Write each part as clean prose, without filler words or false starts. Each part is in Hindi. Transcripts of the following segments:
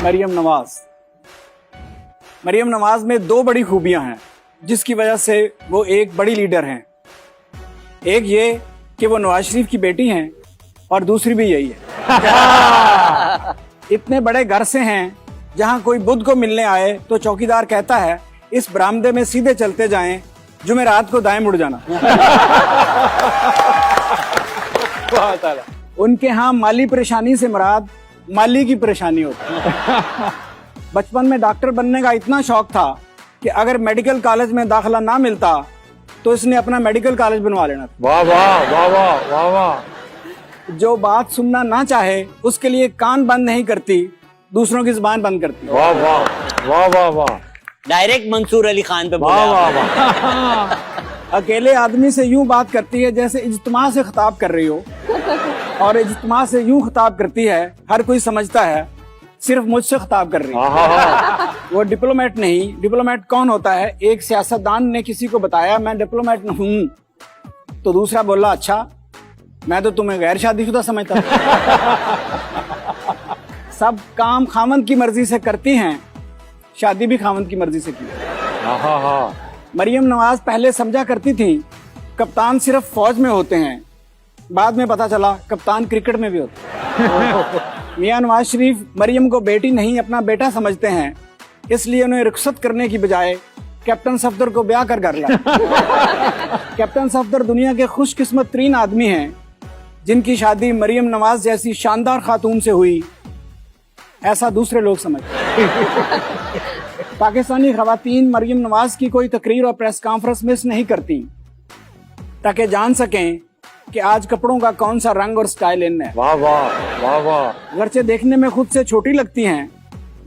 मरियम नवाज। मरियम नवाज में दो बड़ी खूबियां हैं जिसकी वजह से वो एक बड़ी लीडर हैं। एक ये कि वो नवाज शरीफ की बेटी हैं और दूसरी भी यही है। इतने बड़े घर से हैं जहां कोई बुद्ध को मिलने आए तो चौकीदार कहता है इस बरामदे में सीधे चलते जाएं, जुमेरात को दाएं मुड़ जाना। उनके यहाँ माली परेशानी से मुराद माली की परेशानी होती है। बचपन में डॉक्टर बनने का इतना शौक था कि अगर मेडिकल कॉलेज में दाखिला ना मिलता तो इसने अपना मेडिकल कॉलेज बनवा लेना था। वाह वाह वाह वाह वाह वाह। जो बात सुनना ना चाहे उसके लिए कान बंद नहीं करती, दूसरों की जुबान बंद करती। वाह वाह वाह वाह वाह। डायरेक्ट मंसूर अली खान पे वाह बोला। वाह वाह। अकेले आदमी से यूं बात करती है जैसे इज्तिमा से खिताब कर रही हो, और इज्तिमा से यूं खिताब करती है हर कोई समझता है सिर्फ मुझसे खिताब कर रही है। वो डिप्लोमेट नहीं। डिप्लोमेट कौन होता है? एक सियासतदान ने किसी को बताया मैं डिप्लोमेट हूं, तो दूसरा बोला अच्छा, मैं तो तुम्हें गैर शादीशुदा समझता। सब काम खामन की मर्जी से करती हैं, शादी भी खामन की मर्जी से की। मरियम नवाज पहले समझा करती थी कप्तान सिर्फ फौज में होते हैं, बाद में पता चला कप्तान क्रिकेट में भी होते हैं। मियां नवाज शरीफ मरियम को बेटी नहीं अपना बेटा समझते हैं, इसलिए उन्हें रुखसत करने की बजाय कैप्टन सफदर को ब्याह कर घर लाए। कैप्टन सफदर दुनिया के खुशकिस्मत तरीन आदमी हैं जिनकी शादी मरियम नवाज जैसी शानदार खातून से हुई, ऐसा दूसरे लोग समझते हैं। पाकिस्तानी खवातीन मरियम नवाज की कोई तकरीर और प्रेस कॉन्फ्रेंस मिस नहीं करती ताकि जान सकें कि आज कपड़ों का कौन सा रंग और स्टाइल इन है। वाह वाह वाह वाह। गर्चे देखने में खुद से छोटी लगती हैं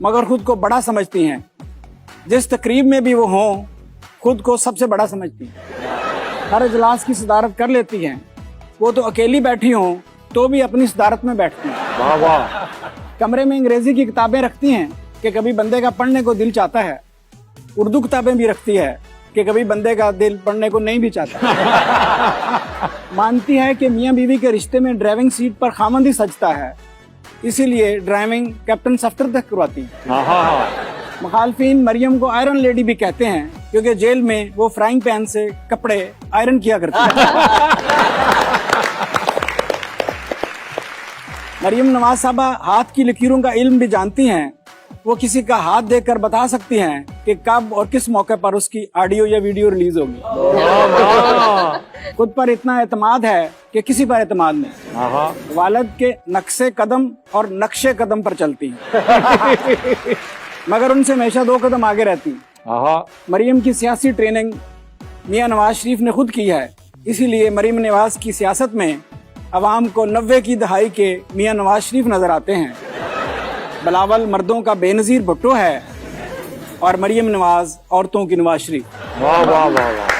मगर खुद को बड़ा समझती हैं। जिस तकरीब में भी वो हों खुद को सबसे बड़ा समझती हैं। हर इजलास की सदारत कर लेती हैं। वो तो अकेली बैठी हों तो भी अपनी सदारत में बैठती हैं। वाह वाह। कमरे में अंग्रेजी की किताबें रखती हैं कि कभी बंदे का पढ़ने को दिल चाहता है। उर्दू किताबें भी रखती है कि कभी बंदे का दिल पढ़ने को नहीं भी चाहता। मानती है कि मियां बीवी के रिश्ते में ड्राइविंग सीट पर खामंद ही सजता है, इसीलिए ड्राइविंग कैप्टन सफ्तर तक करवाती है। मुखालफिन मरियम को आयरन लेडी भी कहते हैं क्योंकि जेल में वो फ्राइंग पैन से कपड़े आयरन किया करती है। मरियम नवाज साहबा हाथ की लकीरों का इल्म भी जानती हैं। वो किसी का हाथ देखकर बता सकती हैं कि कब और किस मौके पर उसकी ऑडियो या वीडियो रिलीज होगी। खुद पर इतना एतमाद है कि किसी पर एतमाद नहीं। वालिद के नक्शे कदम और नक्शे कदम पर चलती हैं मगर उनसे हमेशा 2 कदम आगे रहती हैं। मरियम की सियासी ट्रेनिंग मियां नवाज शरीफ ने खुद की है, इसीलिए मरियम नवाज की सियासत में अवाम को 90 की दहाई के मियां नवाज शरीफ नजर आते हैं। बिलावल मर्दों का बेनजीर भुट्टो है और मरियम नवाज औरतों की नवाज शरीफ। वाह वाह वाह वाह।